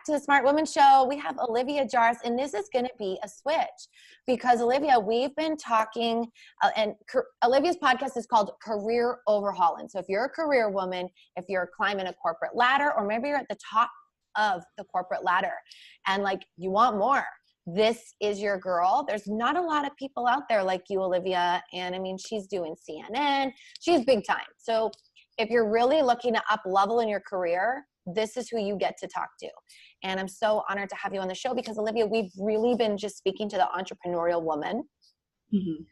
back to the Smart Woman Show. We have Olivia Jaras, and this is going to be a switch because, Olivia, we've been talking, and Olivia's podcast is called Career Overhaul. And so if you're a career woman, if you're climbing a corporate ladder, or maybe you're at the top of the corporate ladder and like you want more, this is your girl. There's not a lot of people out there like you, Olivia. And I mean, she's doing CNN. She's big time. So if you're really looking to up level in your career, this is who you get to talk to. And I'm so honored to have you on the show because, Olivia, we've really been just speaking to the entrepreneurial woman. Mm-hmm.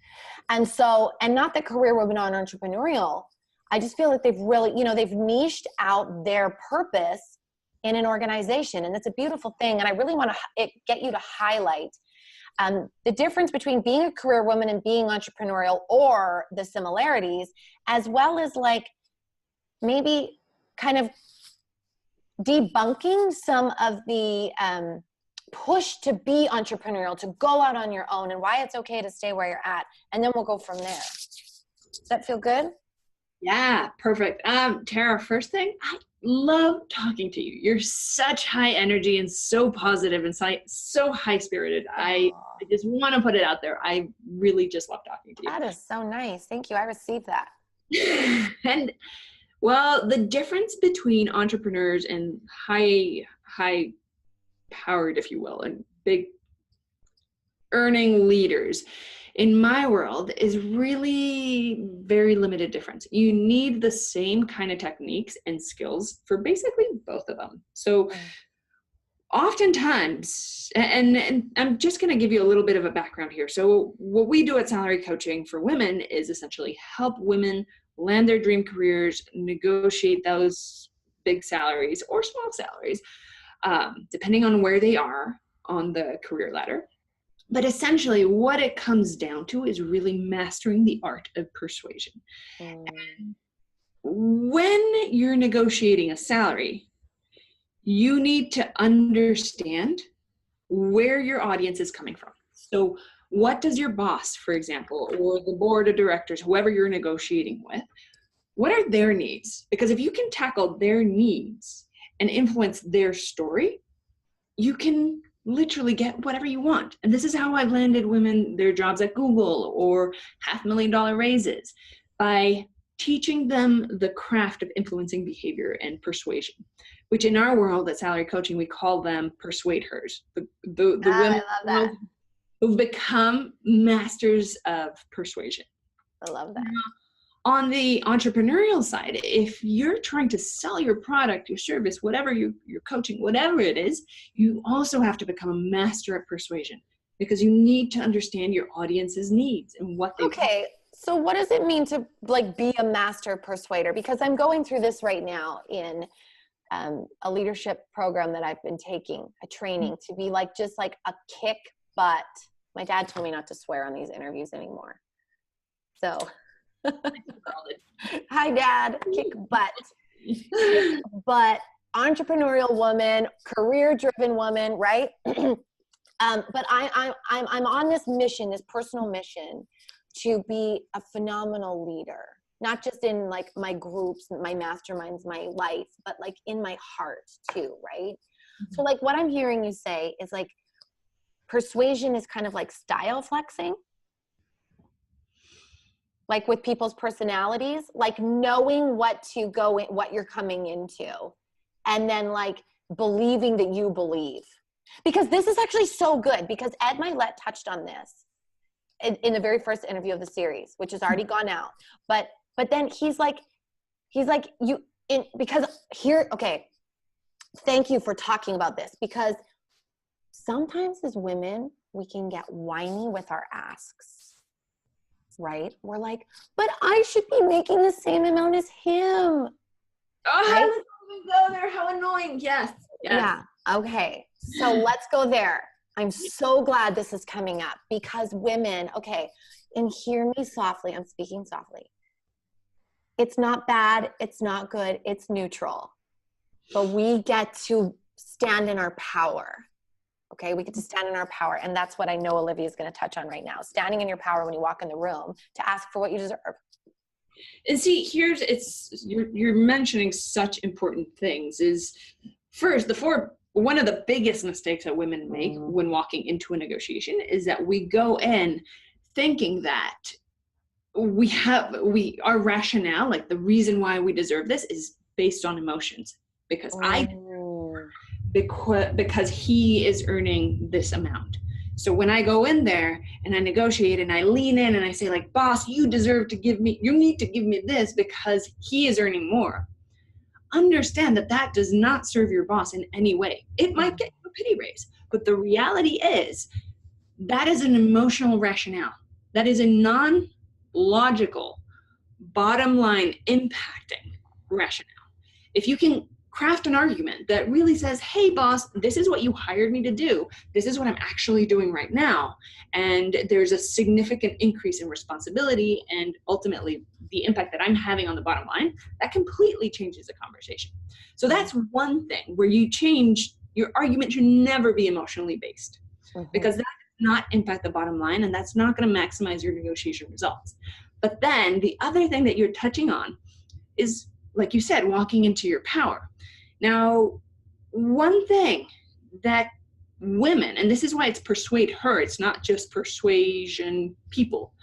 And so, and not the career woman on entrepreneurial. I just feel like they've really, you know, they've niched out their purpose in an organization. And it's a beautiful thing. And I really want to get you to highlight the difference between being a career woman and being entrepreneurial, or the similarities, as well as like maybe kind of debunking some of the push to be entrepreneurial, to go out on your own, and why it's okay to stay where you're at. And then we'll go from there. Does that feel good? Yeah, perfect. Tara, first thing, I love talking to you. You're such high energy and so positive and so high spirited. I just want to put it out there. I really just love talking to you. That is so nice. Thank you. I received that. And well, the difference between entrepreneurs and high powered, if you will, and big earning leaders in my world is really very limited difference. You need the same kind of techniques and skills for basically both of them. So oftentimes, and I'm just going to give you a little bit of a background here. So what we do at Salary Coaching for Women is essentially help women land their dream careers, negotiate those big salaries or small salaries, depending on where they are on the career ladder. But essentially what it comes down to is really mastering the art of persuasion. And when you're negotiating a salary, you need to understand where your audience is coming from. So what does your boss, for example, or the board of directors, whoever you're negotiating with, what are their needs? Because if you can tackle their needs and influence their story, you can literally get whatever you want. And this is how I've landed women their jobs at Google or $500,000 raises, by teaching them the craft of influencing behavior and persuasion, which in our world at Salary Coaching, we call them persuaders. The women I love that. Who've become masters of persuasion. I love that. On the entrepreneurial side, if you're trying to sell your product, your service, whatever you're coaching, whatever it is, you also have to become a master at persuasion, because you need to understand your audience's needs and what they want. So what does it mean to like be a master persuader? Because I'm going through this right now in a leadership program that I've been taking, a training to be like, just like a kick butt. My dad told me not to swear on these interviews anymore. So, hi Dad, kick butt. But entrepreneurial woman, career-driven woman, right? But I'm on this mission, this personal mission, to be a phenomenal leader, not just in like my groups, my masterminds, my life, but like in my heart too, right? Mm-hmm. So like what I'm hearing you say is like, persuasion is kind of like style flexing, like with people's personalities, like knowing what to go in, what you're coming into, and then like believing that you believe. Because this is actually so good, because Ed Milet touched on this in the very first interview of the series, which has already gone out. But then he's like because here, okay, thank you for talking about this, because sometimes as women, we can get whiny with our asks, right? We're like, but I should be making the same amount as him. Oh, right? How go there? How annoying. Yes. Yeah. Okay. So let's go there. I'm so glad this is coming up, because women, okay, and hear me softly. I'm speaking softly. It's not bad. It's not good. It's neutral. But we get to stand in our power. Okay, we get to stand in our power. And that's what I know Olivia is going to touch on right now. Standing in your power when you walk in the room to ask for what you deserve. And see, you're mentioning such important things. Is first, the four one of the biggest mistakes that women make when walking into a negotiation is that we go in thinking that our rationale, like the reason why we deserve this, is based on emotions, because because he is earning this amount. So when I go in there and I negotiate and I lean in and I say, like, boss, you need to give me this because he is earning more. Understand that does not serve your boss in any way. It might get you a pity raise, but the reality is that is an emotional rationale. That is a non-logical, bottom line impacting rationale. If you can craft an argument that really says, hey boss, this is what you hired me to do. This is what I'm actually doing right now. And there's a significant increase in responsibility and ultimately the impact that I'm having on the bottom line, that completely changes the conversation. So that's one thing where you change, your argument should never be emotionally based, because that does not impact the bottom line and that's not going to maximize your negotiation results. But then the other thing that you're touching on is, like you said, walking into your power. Now, one thing that women, and this is why it's persuade her, it's not just persuasion people.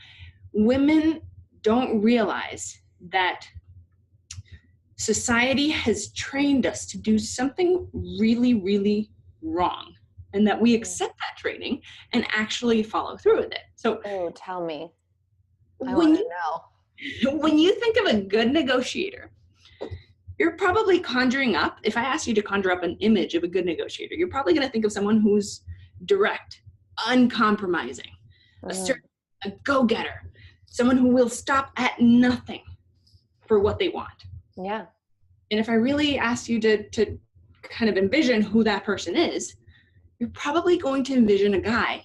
Women don't realize that society has trained us to do something really, really wrong, and that we accept that training and actually follow through with it. So, tell me. I want to know. When you think of a good negotiator, you're probably conjuring up, if I ask you to conjure up an image of a good negotiator, you're probably going to think of someone who's direct, uncompromising, a go-getter, someone who will stop at nothing for what they want. Yeah. And if I really asked you to kind of envision who that person is, you're probably going to envision a guy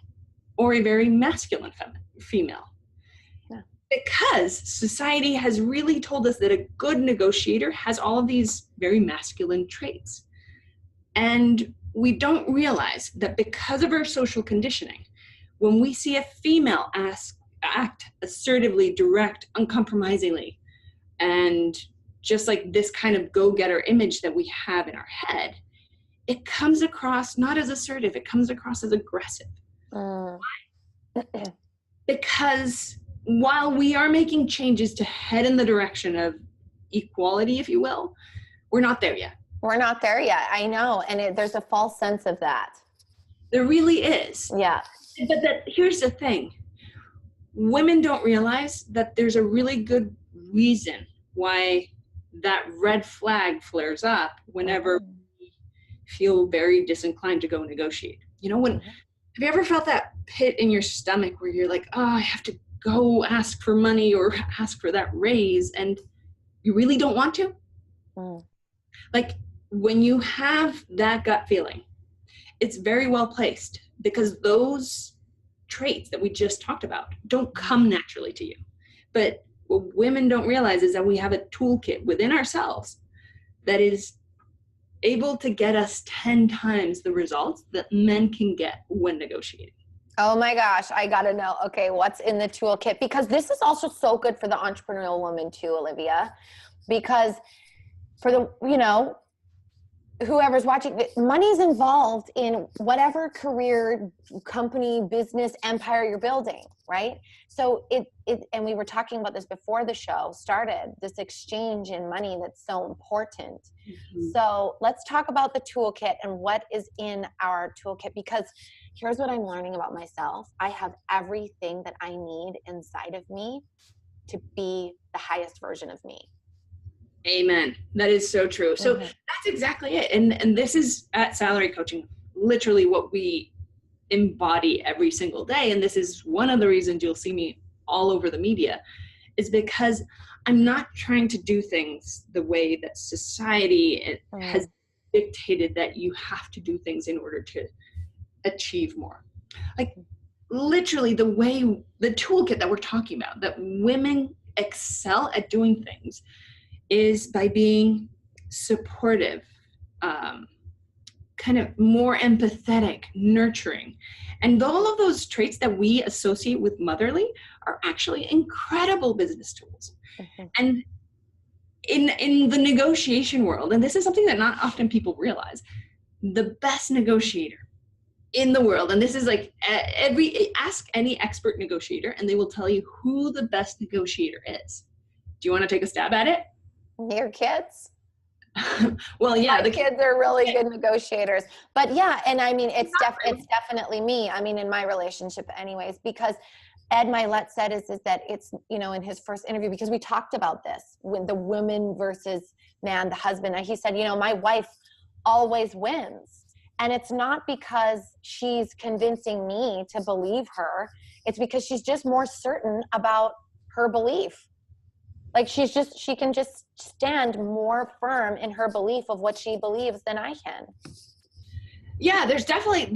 or a very masculine female. Because society has really told us that a good negotiator has all of these very masculine traits. And we don't realize that because of our social conditioning, when we see a female act assertively, direct, uncompromisingly, and just like this kind of go-getter image that we have in our head, it comes across not as assertive, it comes across as aggressive. Why? Because while we are making changes to head in the direction of equality, if you will, we're not there yet. We're not there yet. I know. And there's a false sense of that. There really is. Yeah. But here's the thing. Women don't realize that there's a really good reason why that red flag flares up whenever we feel very disinclined to go negotiate. You know, have you ever felt that pit in your stomach where you're like, oh, I have to go ask for money or ask for that raise, and you really don't want to? Like, when you have that gut feeling, it's very well placed, because those traits that we just talked about don't come naturally to you. But what women don't realize is that we have a toolkit within ourselves that is able to get us 10 times the results that men can get when negotiating. Oh my gosh, I got to know, okay, what's in the toolkit? Because this is also so good for the entrepreneurial woman too, Olivia, because for the, whoever's watching, money's involved in whatever career, company, business, empire you're building, right? So and we were talking about this before the show started, this exchange in money that's so important. So let's talk about the toolkit and what is in our toolkit, because here's what I'm learning about myself. I have everything that I need inside of me to be the highest version of me. Amen. That is so true. So that's exactly it. And this is at Salary Coaching, literally what we embody every single day. And this is one of the reasons you'll see me all over the media, is because I'm not trying to do things the way that society has dictated that you have to do things in order to achieve more. Like, literally the toolkit that we're talking about, that women excel at doing things, is by being supportive, kind of more empathetic, nurturing. And all of those traits that we associate with motherly are actually incredible business tools. And in the negotiation world, and this is something that not often people realize, the best negotiator in the world, and this is like ask any expert negotiator and they will tell you who the best negotiator is. Do you want to take a stab at it? Your kids? Well, yeah, my kids are really good negotiators, but yeah, and I mean, it's definitely me. I mean, in my relationship anyways, because Ed Milet said is that it's, you know, in his first interview, because we talked about this when the woman versus man, the husband, and he said, you know, my wife always wins. And it's not because she's convincing me to believe her. It's because she's just more certain about her belief. Like she can just stand more firm in her belief of what she believes than I can. Yeah, there's definitely,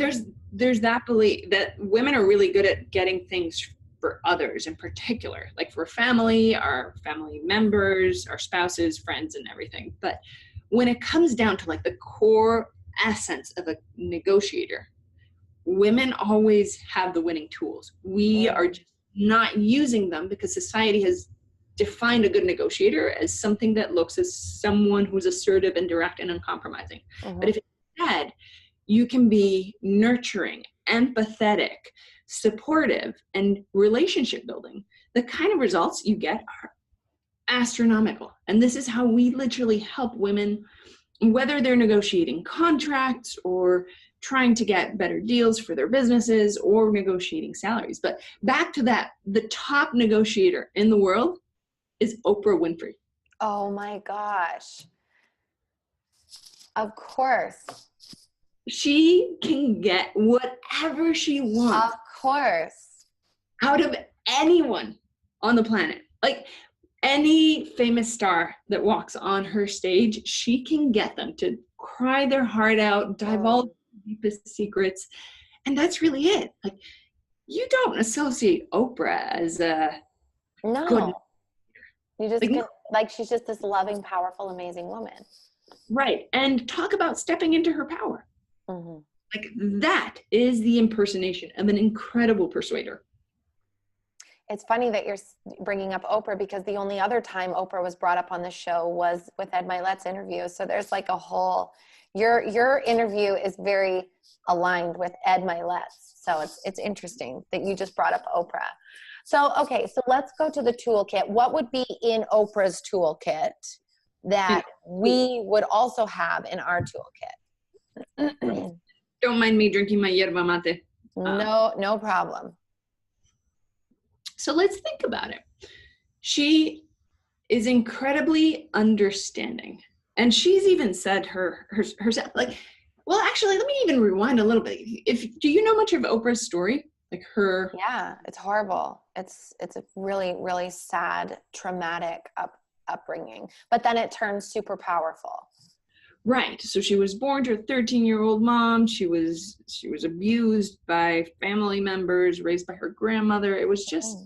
there's that belief that women are really good at getting things for others in particular, like for family, our family members, our spouses, friends, and everything. But when it comes down to like the core essence of a negotiator, women always have the winning tools. We are just not using them because society has defined a good negotiator as something that looks as someone who's assertive and direct and uncompromising. But if instead you can be nurturing, empathetic, supportive, and relationship building, the kind of results you get are astronomical. And this is how we literally help women, whether they're negotiating contracts or trying to get better deals for their businesses or negotiating salaries. But back to that, the top negotiator in the world is Oprah Winfrey. Oh my gosh. Of course. She can get whatever she wants. Of course. Out of anyone on the planet. Like any famous star that walks on her stage, she can get them to cry their heart out, divulge their deepest secrets. And that's really it. Like, you don't associate Oprah as a good. You just like she's just this loving, powerful, amazing woman. Right. And talk about stepping into her power. Like that is the impersonation of an incredible persuader. It's funny that you're bringing up Oprah, because the only other time Oprah was brought up on the show was with Ed Milet's interview. So there's like a whole, your interview is very aligned with Ed Milet's. So it's interesting that you just brought up Oprah. So, okay, so let's go to the toolkit. What would be in Oprah's toolkit that we would also have in our toolkit? Don't mind me drinking my yerba mate. No problem. So let's think about it. She is incredibly understanding. And she's even said herself, like, well, actually, let me even rewind a little bit. Do you know much of Oprah's story? Like her. Yeah, it's horrible. It's a really, really sad, traumatic upbringing. But then it turns super powerful. Right. So she was born to a 13-year-old mom. She was abused by family members, raised by her grandmother. It was just,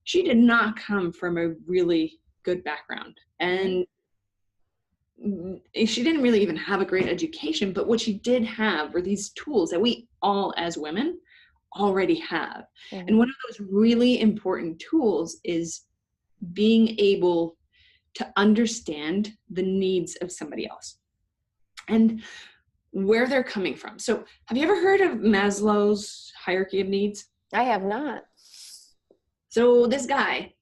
she did not come from a really good background. And she didn't really even have a great education, but what she did have were these tools that we all as women already have. And one of those really important tools is being able to understand the needs of somebody else and where they're coming from. So have you ever heard of Maslow's hierarchy of needs? I have not. So this guy,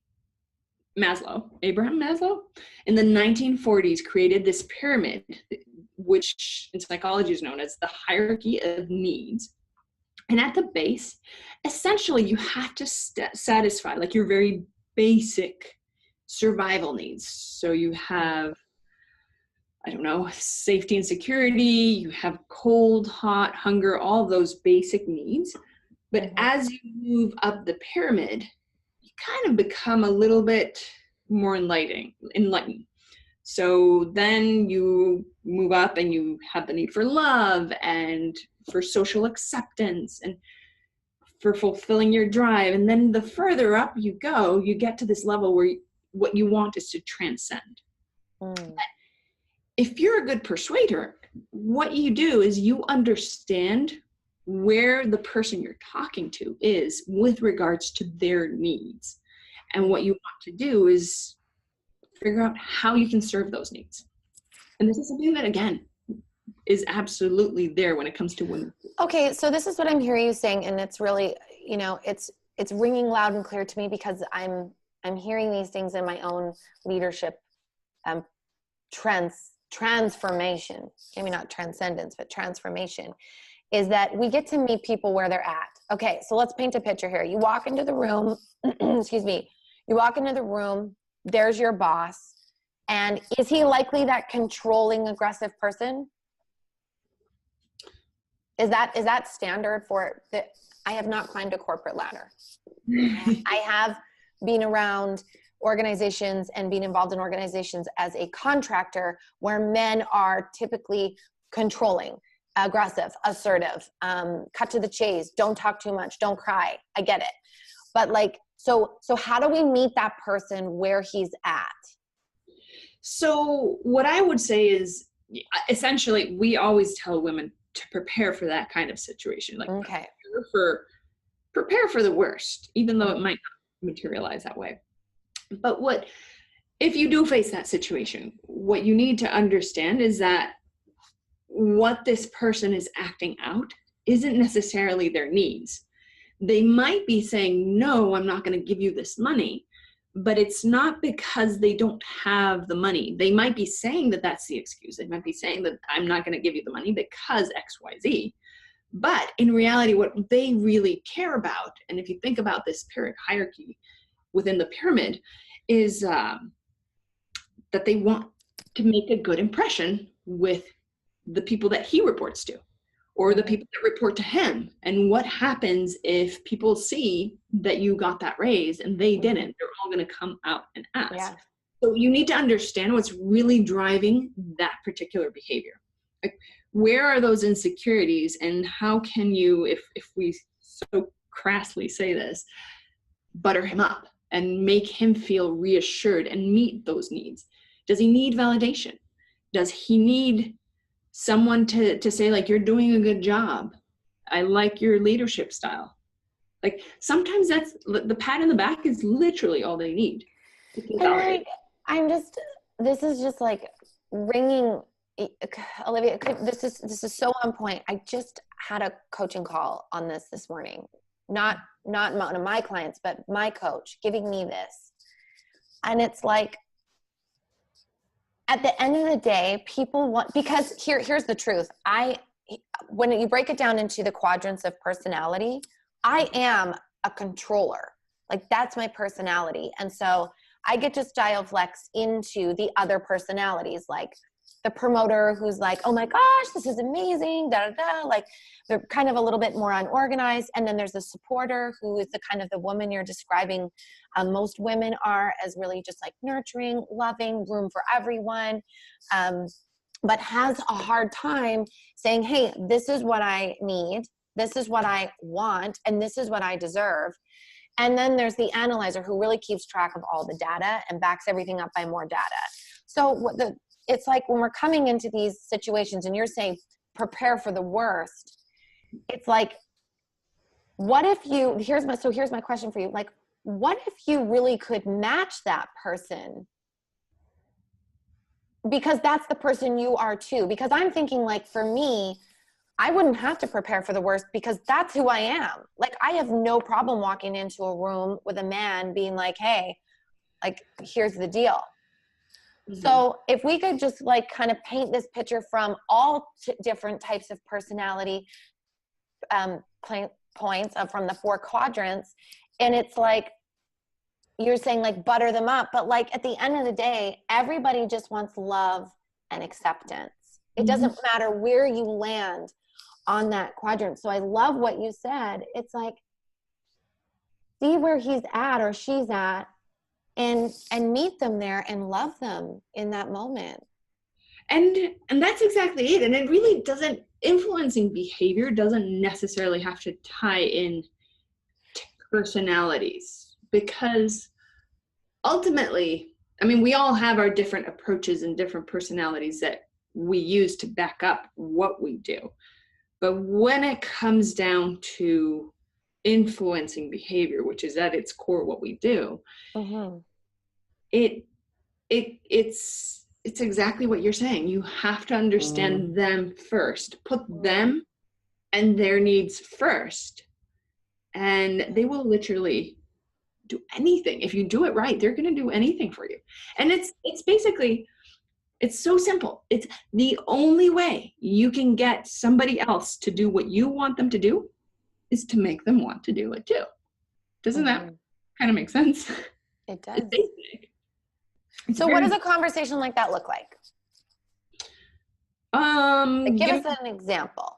Abraham Maslow, in the 1940s created this pyramid, which in psychology is known as the hierarchy of needs. And at the base, essentially you have to satisfy like your very basic survival needs. So you have, I don't know, safety and security, you have cold, hot, hunger, all those basic needs. But as you move up the pyramid, you kind of become a little bit more enlightening. So then you move up and you have the need for love and for social acceptance and for fulfilling your drive. And then the further up you go, you get to this level where what you want is to transcend. But if you're a good persuader, what you do is you understand where the person you're talking to is with regards to their needs. And what you want to do is figure out how you can serve those needs. And this is something that, again, is absolutely there when it comes to women. Okay, so this is what I'm hearing you saying, and it's really, it's ringing loud and clear to me, because I'm hearing these things in my own leadership transformation. Maybe not transcendence, but transformation, is that we get to meet people where they're at. Okay, so let's paint a picture here. You walk into the room, excuse me, you walk into the room, there's your boss, and is he likely that controlling, aggressive person? Is that standard for the, I have not climbed a corporate ladder. I have been around organizations and been involved in organizations as a contractor where men are typically controlling, aggressive, assertive, cut to the chase, don't talk too much, don't cry. I get it. But like, so how do we meet that person where he's at? So what I would say is, essentially, we always tell women to prepare for that kind of situation. Like, okay, prepare for the worst, even though it might not materialize that way. But if you do face that situation, what you need to understand is that what this person is acting out isn't necessarily their needs. They might be saying, no, I'm not going to give you this money, but it's not because they don't have the money. They might be saying that that's the excuse. They might be saying that I'm not going to give you the money because X, Y, Z. But in reality, what they really care about, and if you think about this hierarchy within the pyramid, is that they want to make a good impression with the people that he reports to, or the people that report to him. And what happens if people see that you got that raise and they didn't? They're all going to come out and ask. Yeah. So you need to understand what's really driving that particular behavior. Like, where are those insecurities, and how can you, if we so crassly say this, butter him up and make him feel reassured and meet those needs? Does he need validation? Does he need someone to say, like, you're doing a good job, I like your leadership style? Like, sometimes that's the pat in the back is literally all they need. This is just like ringing, Olivia, this is so on point. I just had a coaching call on this morning, not one of my clients, but my coach giving me this. And it's like, at the end of the day, people want, because here's the truth. When you break it down into the quadrants of personality, I am a controller. Like, that's my personality. And so I get to style flex into the other personalities, like the promoter who's like, oh my gosh, this is amazing, da da da. Like, they're kind of a little bit more unorganized. And then there's the supporter, who is the kind of the woman you're describing. Most women are, as really just like nurturing, loving, room for everyone, but has a hard time saying, hey, this is what I need, this is what I want, and this is what I deserve. And then there's the analyzer, who really keeps track of all the data and backs everything up by more data. So it's like, when we're coming into these situations and you're saying prepare for the worst, it's like, what if you, here's my question for you. Like, what if you really could match that person? Because that's the person you are too. Because I'm thinking, like, for me, I wouldn't have to prepare for the worst, because that's who I am. Like, I have no problem walking into a room with a man being like, hey, like, here's the deal. Mm-hmm. So if we could just like kind of paint this picture from all different types of personality points from the 4 quadrants, and it's like, you're saying, like, butter them up, but like, at the end of the day, everybody just wants love and acceptance. It doesn't matter where you land on that quadrant. So I love what you said. It's like, see where he's at or she's at, and meet them there and love them in that moment. And that's exactly it. And it really doesn't, influencing behavior doesn't necessarily have to tie in to personalities, because ultimately, I mean, we all have our different approaches and different personalities that we use to back up what we do. But when it comes down to influencing behavior, which is at its core what we do, it's it's exactly what you're saying. You have to understand them first, put them and their needs first. And they will literally do anything. If you do it right, they're going to do anything for you. And it's basically, it's so simple. It's the only way you can get somebody else to do what you want them to do is to make them want to do it too. Doesn't that kind of make sense? It does. It's basic. So what does a conversation like that look like? Give us an example.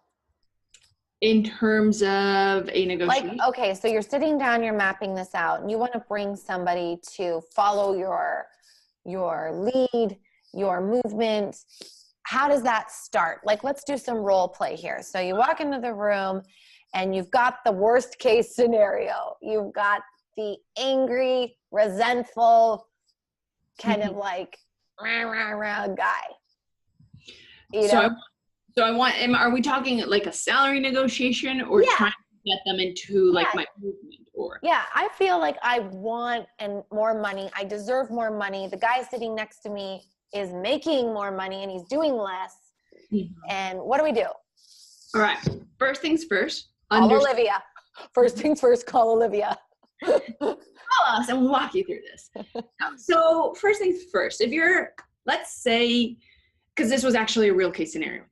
In terms of a negotiation? Like, okay, so you're sitting down, you're mapping this out, and you want to bring somebody to follow your lead, your movement. How does that start? Like, let's do some role play here. So you walk into the room and you've got the worst case scenario. You've got the angry, resentful, kind of like rah, rah, rah guy. You know? So I want, are we talking like a salary negotiation or trying to get them into like my movement or? Yeah, I feel like I want more money. I deserve more money. The guy sitting next to me is making more money and he's doing less. And what do we do? All right. First things first. Call Olivia. First things first, call Olivia. Call us and we'll walk you through this. So first things first, if you're, let's say, because this was actually a real case scenario.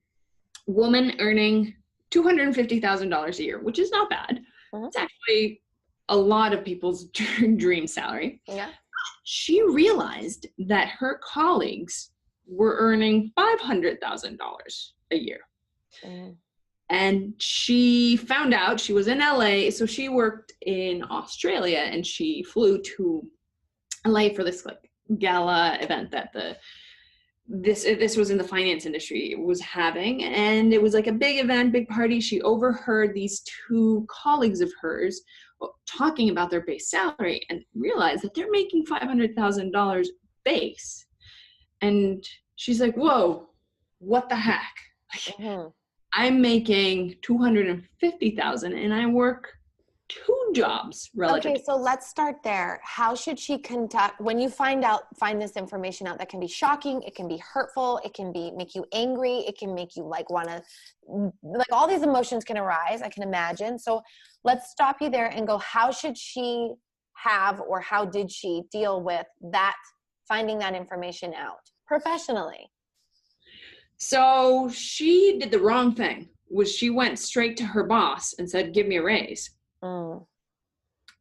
Woman earning $250,000 a year, which is not bad. It's actually a lot of people's dream salary. Yeah. She realized that her colleagues were earning $500,000 a year. And she found out, she was in LA, so she worked in Australia and she flew to LA for this like gala event that this was in the finance industry was having, and it was like a big event, big party. She overheard these two colleagues of hers talking about their base salary and realized that they're making $500,000 base. And she's like, whoa, what the heck? I'm making $250,000 and I work 2 jobs relative. Okay, so let's start there. How should she conduct, when you find this information out, that can be shocking, it can be hurtful, it can make you angry, it can make you like want to, like all these emotions can arise, I can imagine. So let's stop you there and go, how should she have, or how did she deal with that, finding that information out professionally? So she did the wrong thing, was she went straight to her boss and said, give me a raise.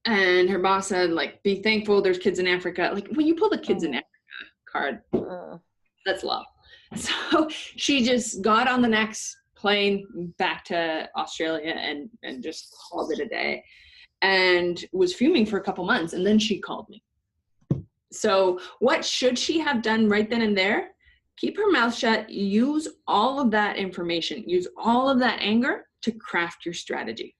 And her boss said, like, be thankful there's kids in Africa. Like, when you pull the kids in Africa card, that's love. So she just got on the next plane back to Australia and just called it a day and was fuming for a couple months. And then she called me. So what should she have done right then and there? Keep her mouth shut, use all of that information, use all of that anger to craft your strategy.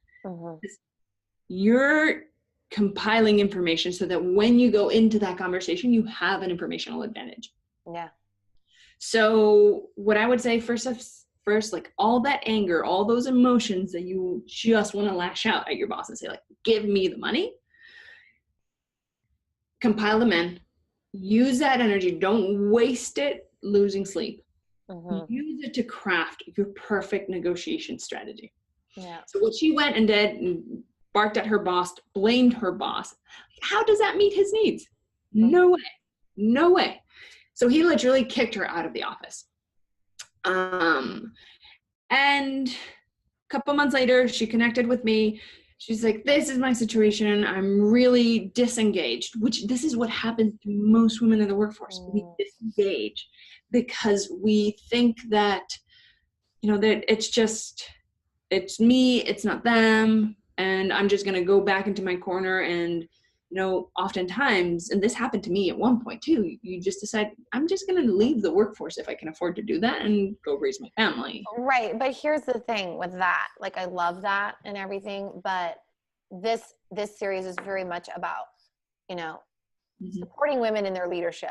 You're compiling information so that when you go into that conversation, you have an informational advantage. Yeah. So what I would say first, like all that anger, all those emotions that you just want to lash out at your boss and say, like, give me the money, compile them in, use that energy. Don't waste it losing sleep. Use it to craft your perfect negotiation strategy. Yeah. So what she went and did, and barked at her boss, blamed her boss. How does that meet his needs? No way. No way. So he literally kicked her out of the office. And a couple months later, she connected with me. She's like, this is my situation. I'm really disengaged, which this is what happens to most women in the workforce. We disengage because we think that, you know, that it's me, it's not them. And I'm just going to go back into my corner. And, you know, oftentimes, and this happened to me at one point too, you just decide, I'm just going to leave the workforce if I can afford to do that and go raise my family. Right. But here's the thing with that. Like, I love that and everything, but this series is very much about, you know, supporting women in their leadership.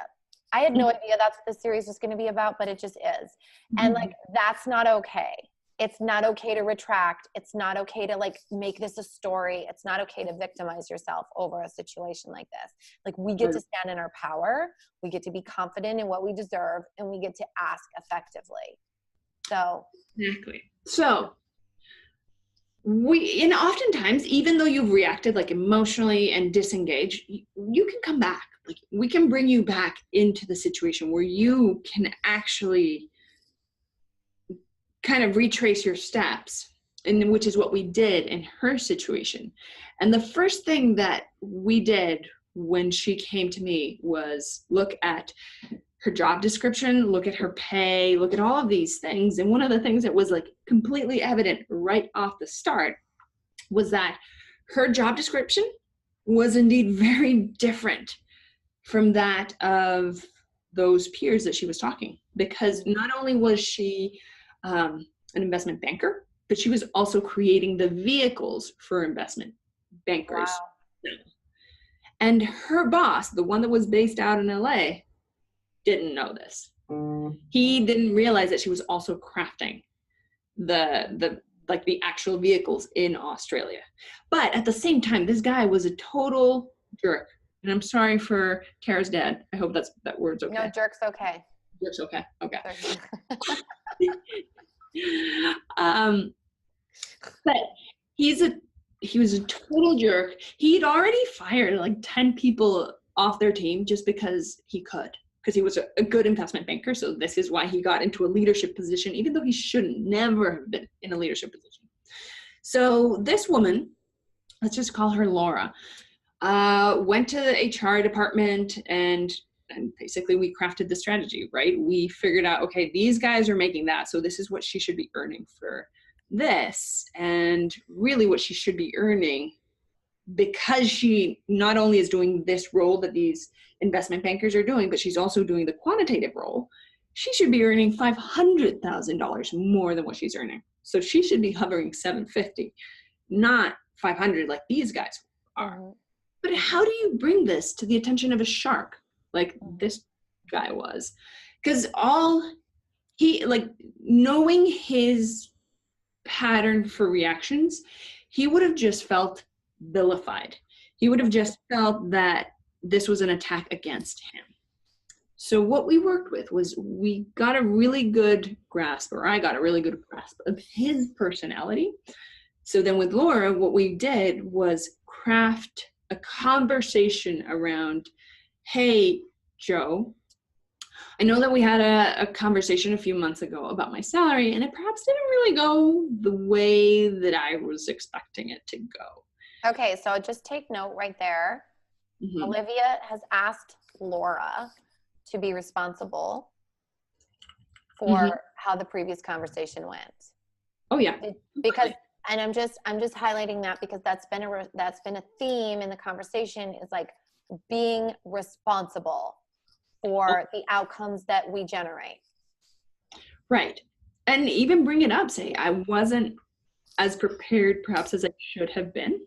I had no idea that's what this series was going to be about, but it just is. And like, that's not okay. It's not okay to retract. It's not okay to like make this a story. It's not okay to victimize yourself over a situation like this. Like we get to stand in our power. We get to be confident in what we deserve, and we get to ask effectively. So exactly. So and oftentimes, even though you've reacted like emotionally and disengaged, you can come back. Like we can bring you back into the situation where you can actually kind of retrace your steps, and which is what we did in her situation. And the first thing that we did when she came to me was look at her job description, look at her pay, look at all of these things. And one of the things that was like completely evident right off the start was that her job description was indeed very different from that of those peers that she was talking, because not only was she an investment banker, but she was also creating the vehicles for investment bankers. Wow. And her boss, the one that was based out in LA, didn't know this. He didn't realize that she was also crafting the actual vehicles in Australia. But at the same time, this guy was a total jerk. And I'm sorry for Kara's dad. I hope that word's okay. No, jerk's okay. Jerk's okay. Okay. But he was a total jerk. He'd already fired like 10 people off their team just because he could, because he was a good investment banker. So this is why he got into a leadership position, even though he shouldn't never have been in a leadership position. So this woman, let's just call her Laura, went to the HR department and basically we crafted the strategy, right? We figured out, okay, these guys are making that, so this is what she should be earning for this. And really what she should be earning, because she not only is doing this role that these investment bankers are doing, but she's also doing the quantitative role, she should be earning $500,000 more than what she's earning. So she should be hovering 750, not 500 like these guys are. But how do you bring this to the attention of a shark like this guy was? Because knowing his pattern for reactions, he would have just felt vilified. He would have just felt that this was an attack against him. So what we worked with was we got a really good grasp, or I got a really good grasp of his personality. So then with Laura, what we did was craft a conversation around, hey, Joe, I know that we had a conversation a few months ago about my salary, and it perhaps didn't really go the way that I was expecting it to go. Okay, so just take note right there. Mm-hmm. Olivia has asked Laura to be responsible for how the previous conversation went. Oh yeah. Because, and I'm just highlighting that because that's been a theme in the conversation, is like being responsible for the outcomes that we generate. Right. And even bring it up, say, I wasn't as prepared perhaps as I should have been.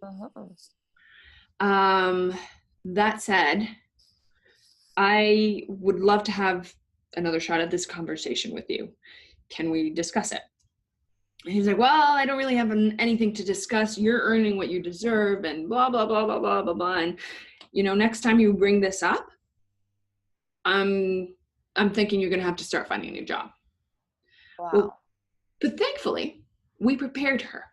That said, I would love to have another shot at this conversation with you. Can we discuss it? And he's like, well, I don't really have anything to discuss. You're earning what you deserve and blah, blah, blah, blah, blah, blah, blah. And, next time you bring this up, I'm thinking you're going to have to start finding a new job. Wow. Well, but thankfully, we prepared her.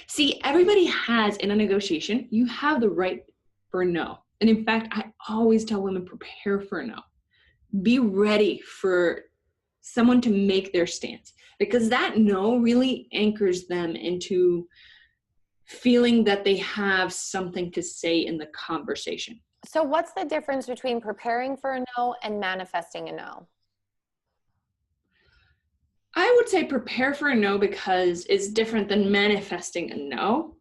See, everybody has, in a negotiation, you have the right for a no. And in fact, I always tell women, prepare for a no. Be ready for someone to make their stance, because that no really anchors them into feeling that they have something to say in the conversation. So what's the difference between preparing for a no and manifesting a no? I would say prepare for a no because it's different than manifesting a no,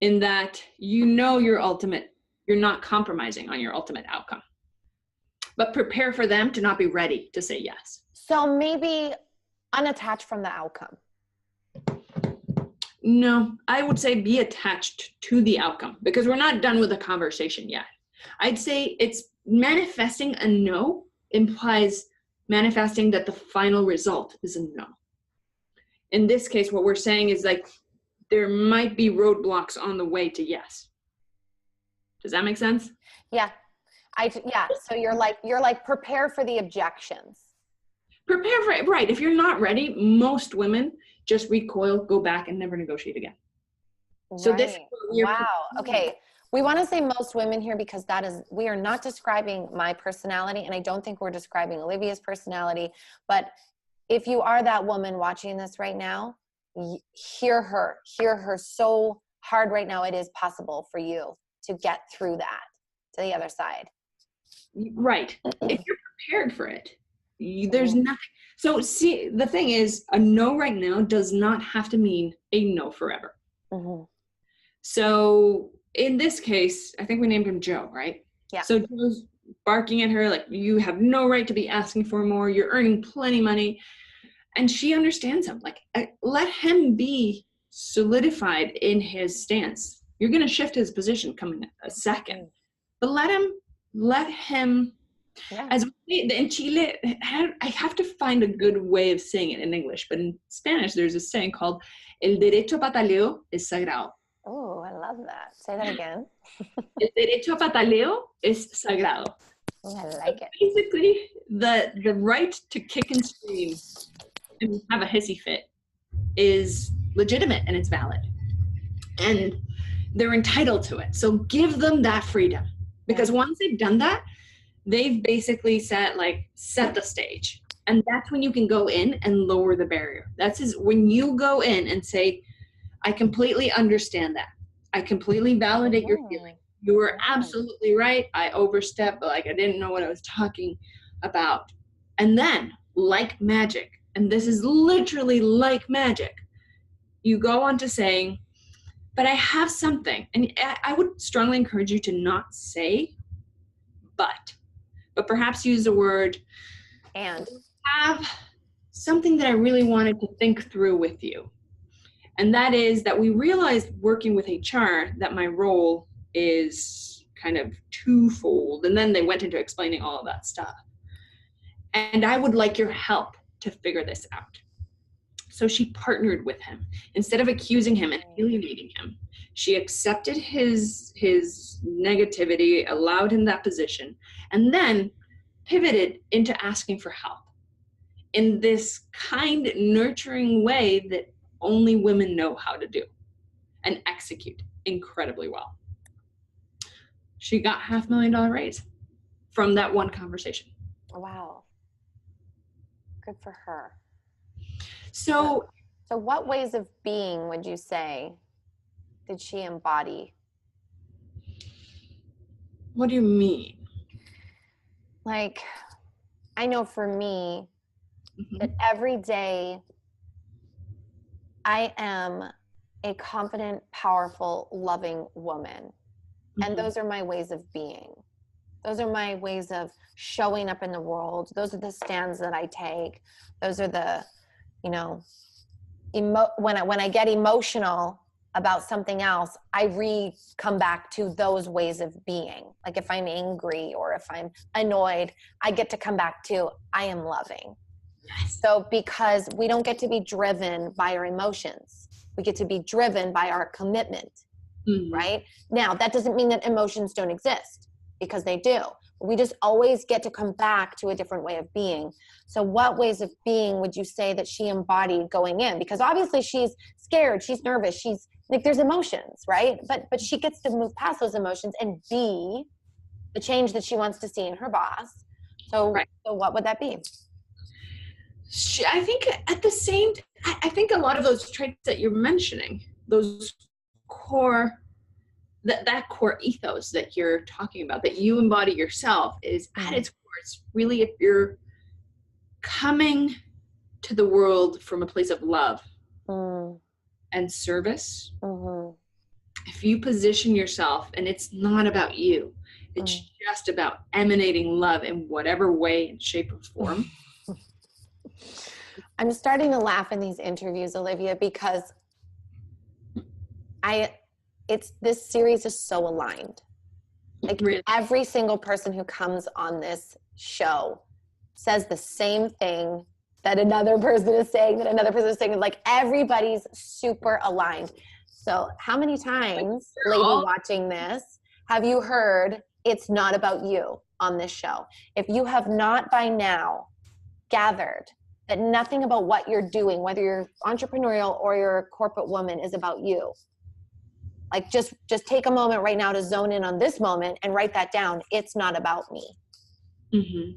in that you're not compromising on your ultimate outcome. But prepare for them to not be ready to say yes. So maybe unattached from the outcome. No, I would say be attached to the outcome, because we're not done with the conversation yet. I'd say it's manifesting a no implies manifesting that the final result is a no. in this case, what we're saying is like, there might be roadblocks on the way to yes. Does that make sense? Yeah. Yeah. So you're like, prepare for the objections. Prepare for it. Right. If you're not ready, most women just recoil, go back, and never negotiate again. So this, wow. Okay. We want to say most women here because we are not describing my personality, and I don't think we're describing Olivia's personality, but if you are that woman watching this right now, hear her so hard right now. It is possible for you to get through that to the other side. Right. If you're prepared for it, there's nothing. So see, the thing is, a no right now does not have to mean a no forever. Mm-hmm. So in this case, I think we named him Joe, right? Yeah. So Joe's barking at her like, you have no right to be asking for more. You're earning plenty of money. And she understands him. Like, let him be solidified in his stance. You're going to shift his position coming a second. But let him, yeah. As in Chile, I have to find a good way of saying it in English, but in Spanish, there's a saying called, el derecho a pataleo es sagrado. Oh, I love that. Say that again. El derecho a pataleo es sagrado. Oh, I like it. Basically, the right to kick and scream and have a hissy fit is legitimate and it's valid. And they're entitled to it. So give them that freedom. Because once they've done that, they've basically set the stage. And that's when you can go in and lower the barrier. When you go in and say, I completely understand that. I completely validate your feeling. You were absolutely right. I overstepped, but I didn't know what I was talking about. And then, like magic, and this is literally like magic, you go on to saying, but I have something. And I would strongly encourage you to not say, but perhaps use the word, and have something that I really wanted to think through with you. And that is that we realized working with HR that my role is kind of twofold. And then they went into explaining all of that stuff. And I would like your help to figure this out. So she partnered with him. Instead of accusing him and alienating him, she accepted his negativity, allowed him that position, and then pivoted into asking for help in this kind, nurturing way that only women know how to do and execute incredibly well. She got $500,000 raise from that one conversation. Wow. Good for her. So what ways of being would you say did she embody? What do you mean? Like, I know for me, that every day I am a confident, powerful, loving woman. And those are my ways of being. Those are my ways of showing up in the world. Those are the stands that I take. Those are the, when I get emotional about something else, I come back to those ways of being. Like if I'm angry or if I'm annoyed, I get to come back to, I am loving. Yes. So because we don't get to be driven by our emotions, we get to be driven by our commitment, right? Now, that doesn't mean that emotions don't exist, because they do. We just always get to come back to a different way of being. So what ways of being would you say that she embodied going in? Because obviously she's scared, she's nervous, she's like, there's emotions, right? But she gets to move past those emotions and be the change that she wants to see in her boss. So, So what would that be? I think I think a lot of those traits that you're mentioning, those core, that core ethos that you're talking about, that you embody yourself, is at its core, it's really, if you're coming to the world from a place of love and service, if you position yourself, and it's not about you, it's just about emanating love in whatever way and shape or form. I'm starting to laugh in these interviews, Olivia, because this series is so aligned. Like really? Every single person who comes on this show says the same thing that another person is saying, that another person is saying, like everybody's super aligned. So how many times, lady watching this, have you heard it's not about you on this show? If you have not by now gathered that nothing about what you're doing, whether you're entrepreneurial or you're a corporate woman, is about you. Like just take a moment right now to zone in on this moment and write that down. It's not about me. Mm-hmm.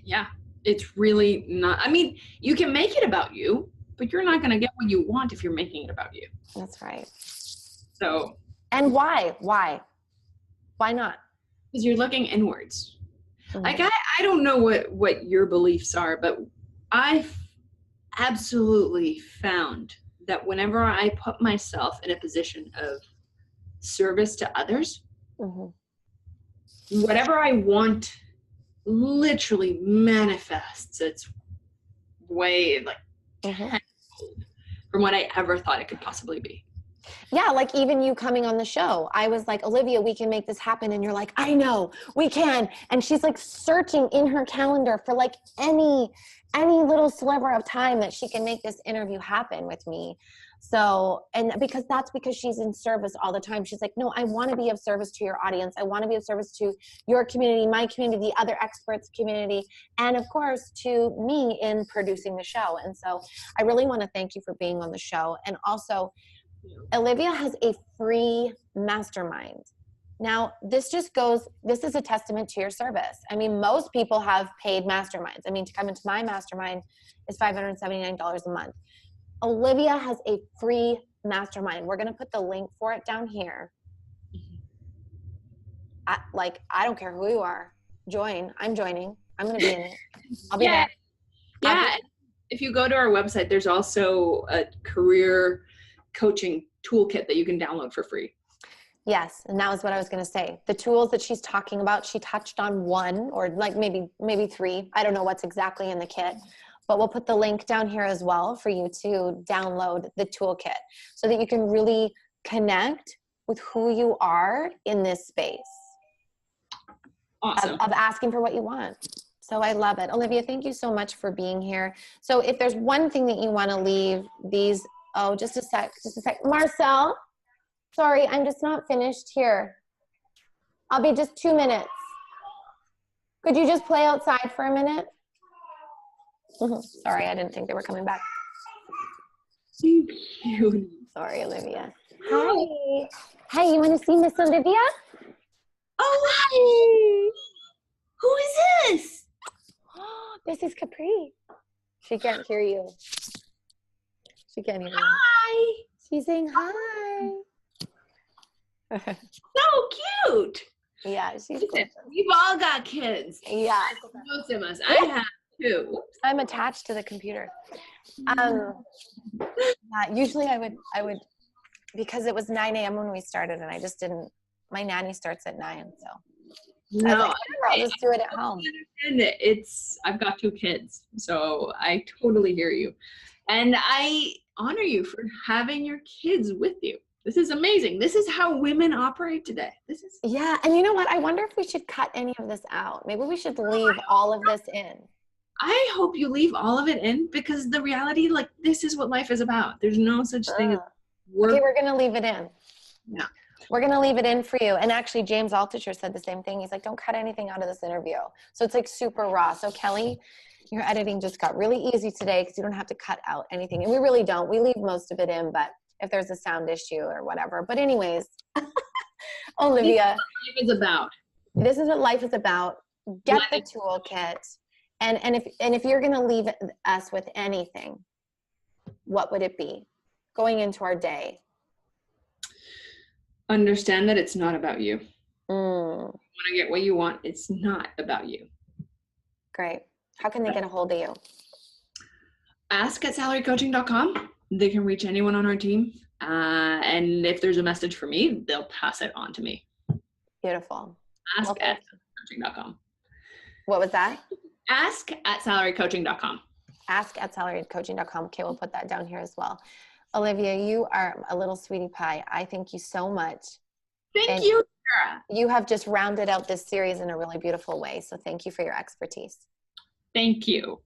Yeah, it's really not. I mean, you can make it about you, but you're not going to get what you want if you're making it about you. That's right. So. And why? Why not? Because you're looking inwards. Mm-hmm. Like, I don't know what your beliefs are, but I've absolutely found that whenever I put myself in a position of service to others, mm-hmm. whatever I want literally manifests its way like mm-hmm. from what I ever thought it could possibly be. Yeah, like even you coming on the show, I was like, Olivia, we can make this happen. And you're like, I know, we can. And she's like searching in her calendar for like any little sliver of time that she can make this interview happen with me. So, and because she's in service all the time. She's like, no, I want to be of service to your audience. I want to be of service to your community, my community, the other experts community, and of course to me in producing the show. And so I really want to thank you for being on the show. And also, Olivia has a free mastermind. Now, this is a testament to your service. I mean, most people have paid masterminds. I mean, to come into my mastermind is $579 a month. Olivia has a free mastermind. We're going to put the link for it down here. I don't care who you are. Join. I'm joining. I'm going to be in it. I'll be there. Yeah. If you go to our website, there's also a career coaching toolkit that you can download for free. Yes, and that was what I was going to say. The tools that she's talking about, she touched on one or like maybe three. I don't know what's exactly in the kit, but we'll put the link down here as well for you to download the toolkit so that you can really connect with who you are in this space. Awesome. Of asking for what you want. So I love it. Olivia, thank you so much for being here. So if there's one thing that you want to leave these, just a sec. Marcel, sorry, I'm just not finished here. I'll be just 2 minutes. Could you just play outside for a minute? Sorry, I didn't think they were coming back. So cute. Sorry, Olivia. Hi. Hi, you want to see Miss Olivia? Oh, hi. Who is this? This is Capri. She can't hear you. She can't hear you. Hi. She's saying hi. So cute. Yeah, she's cool. We've all got kids. Yeah. Most of us. I have too. I'm attached to the computer. Usually I would, because it was 9 a.m. when we started and I just didn't, my nanny starts at 9, so. No, I'll just do it at home. I understand it. I've got 2 kids, so I totally hear you. And I honor you for having your kids with you. This is amazing. This is how women operate today. Yeah, and you know what? I wonder if we should cut any of this out. Maybe we should leave all of this in. I hope you leave all of it in because the reality, like, this is what life is about. There's no such thing as work. Okay, we're going to leave it in. Yeah. We're going to leave it in for you. And actually, James Altucher said the same thing. He's like, don't cut anything out of this interview. So it's like super raw. So Kelly, your editing just got really easy today because you don't have to cut out anything. And we really don't. We leave most of it in, but if there's a sound issue or whatever. But anyways, Olivia. This is what life is about. Get the toolkit. And if you're going to leave us with anything, what would it be going into our day? Understand that it's not about you. You want to get what you want. It's not about you. Great. How can they get a hold of you? Ask at salarycoaching.com. They can reach anyone on our team. And if there's a message for me, they'll pass it on to me. Beautiful. Ask at salarycoaching.com. What was that? Ask at salarycoaching.com. Ask at salarycoaching.com. Okay, we'll put that down here as well. Olivia, you are a little sweetie pie. I thank you so much. Thank you, Sarah. You have just rounded out this series in a really beautiful way. So thank you for your expertise. Thank you.